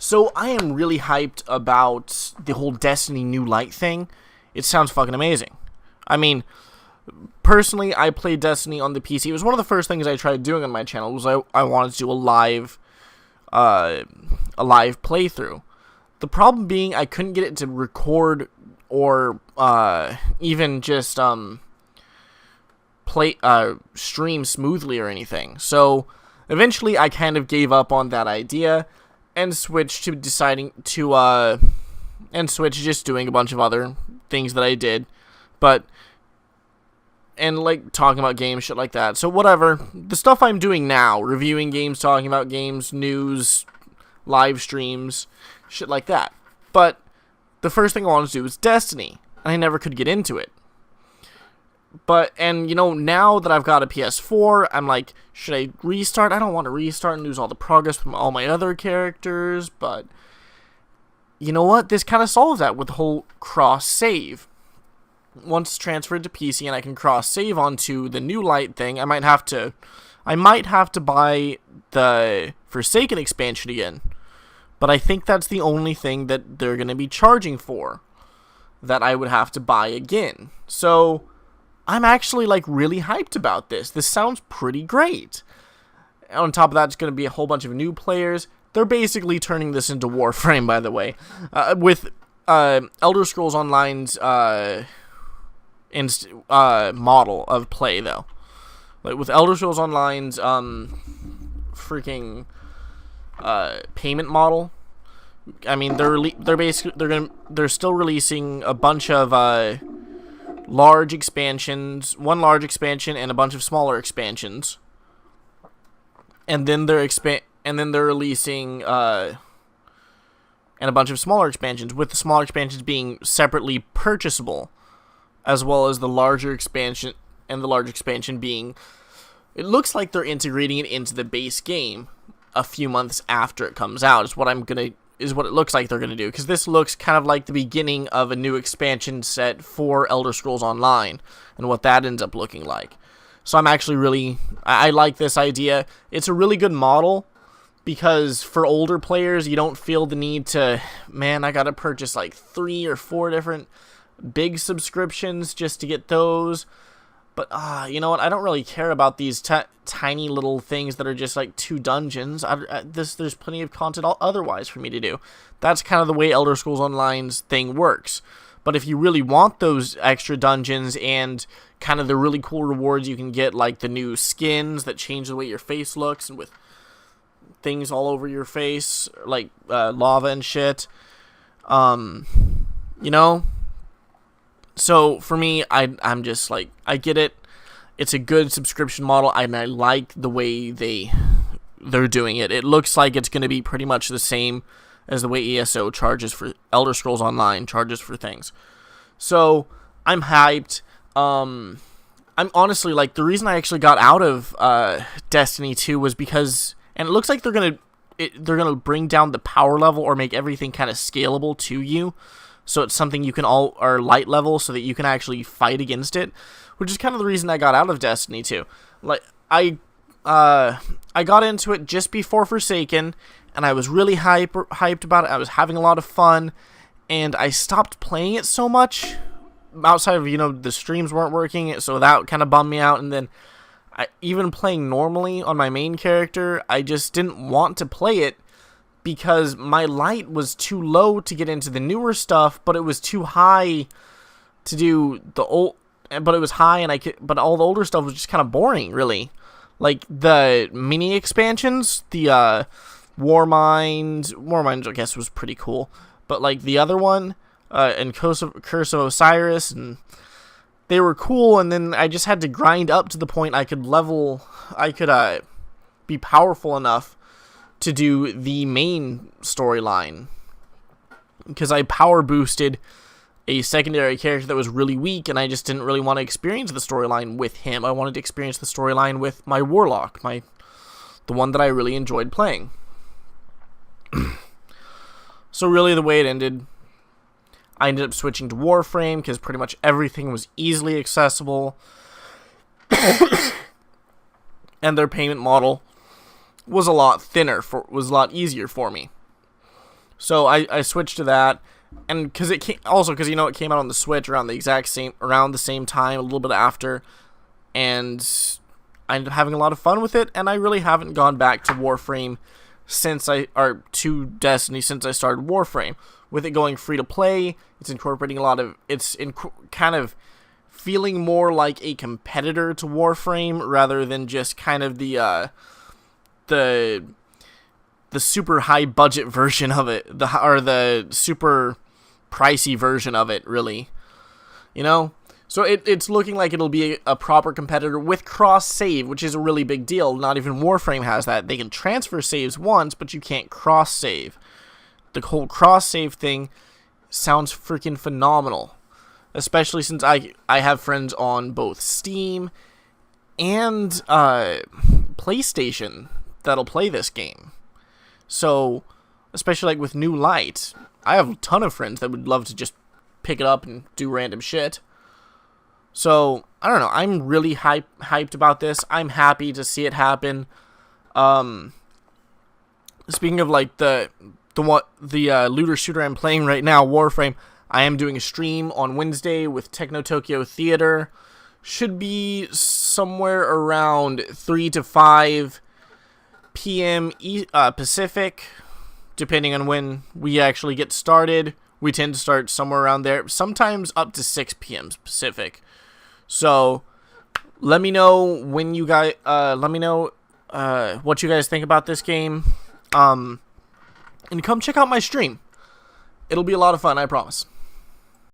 So I am really hyped about the whole Destiny New Light thing. It sounds fucking amazing. I mean, personally, I played Destiny on the PC. It was one of the first things I tried doing on my channel. Was I wanted to do a live playthrough. The problem being I couldn't get it to record or even just stream smoothly or anything. So eventually I kind of gave up on that idea and switched to just doing a bunch of other things that I did, and like talking about games, shit like that. So whatever, the stuff I'm doing now, reviewing games, talking about games, news, live streams, shit like that. But the first thing I wanted to do was Destiny, and I never could get into it. And now that I've got a PS4, I'm like, should I restart? I don't want to restart and lose all the progress from all my other characters, but you know what? This kind of solves that with the whole cross-save. Once it's transferred to PC and I can cross-save onto the New Light thing, I might have to buy the Forsaken expansion again. But I think that's the only thing that they're going to be charging for that I would have to buy again. So I'm actually like really hyped about this. This sounds pretty great. On top of that, it's going to be a whole bunch of new players. They're basically turning this into Warframe, by the way, with Elder Scrolls Online's model of play, though. Like with Elder Scrolls Online's payment model. I mean, they're still releasing a bunch of large expansions, one large expansion and a bunch of smaller expansions, and then they're releasing and a bunch of smaller expansions, with the smaller expansions being separately purchasable, as well as the larger expansion, and the large expansion being, it looks like they're integrating it into the base game a few months after it comes out, is what it looks like they're gonna do, because this looks kind of like the beginning of a new expansion set for Elder Scrolls Online, and what that ends up looking like. So I'm actually I like this idea. It's a really good model, because for older players, you don't feel the need to, man, I gotta purchase like 3 or 4 different big subscriptions just to get those. But, you know what, I don't really care about these tiny little things that are just like 2 dungeons. There's plenty of content otherwise for me to do. That's kind of the way Elder Scrolls Online's thing works. But if you really want those extra dungeons and kind of the really cool rewards you can get, like the new skins that change the way your face looks, and with things all over your face, like lava and shit, So for me, I'm just like, I get it. It's a good subscription model, and I like the way they're doing it. It looks like it's going to be pretty much the same as the way ESO charges for Elder Scrolls Online charges for things. So I'm hyped. I'm honestly like, the reason I actually got out of Destiny 2 was because, and it looks like they're gonna bring down the power level or make everything kind of scalable to you. So it's something you can or light level, so that you can actually fight against it, which is kind of the reason I got out of Destiny 2. Like, I got into it just before Forsaken, and I was really hyped about it. I was having a lot of fun, and I stopped playing it so much, outside of, the streams weren't working, so that kind of bummed me out. And then, even playing normally on my main character, I just didn't want to play it, because my light was too low to get into the newer stuff, but it was too high to do the old. But it was high, but all the older stuff was just kind of boring, really. Like the mini expansions, the Warmind, I guess, was pretty cool. But like the other one, and Curse of Osiris, and they were cool. And then I just had to grind up to the point I could be powerful enough to do the main storyline, because I power boosted a secondary character that was really weak, and I just didn't really want to experience the storyline with him. I wanted to experience the storyline with my Warlock, the one that I really enjoyed playing. So really, the way it ended, I ended up switching to Warframe, because pretty much everything was easily accessible, and their payment model was a lot easier for me. So I switched to that, and because it came, also because it came out on the Switch around the same time, a little bit after, and I ended up having a lot of fun with it, and I really haven't gone back to Warframe to Destiny since I started Warframe. With it going free to play, it's incorporating kind of feeling more like a competitor to Warframe rather than just kind of the super high budget version of it, or the super pricey version of it, really. So it's looking like it'll be a proper competitor with cross-save, which is a really big deal. Not even Warframe has that. They can transfer saves once, but you can't cross-save. The whole cross-save thing sounds freaking phenomenal. Especially since I have friends on both Steam and PlayStation that'll play this game. So, especially like with New Light, I have a ton of friends that would love to just pick it up and do random shit. So, I don't know. I'm really hyped about this. I'm happy to see it happen. Speaking of like the looter shooter I'm playing right now, Warframe, I am doing a stream on Wednesday with TechnoTokyoTheature. Should be somewhere around 3 to 5 p.m. Pacific, depending on when we actually get started. We tend to start somewhere around there, sometimes up to 6 p.m. Pacific. So, let me know what you guys think about this game. And come check out my stream. It'll be a lot of fun, I promise.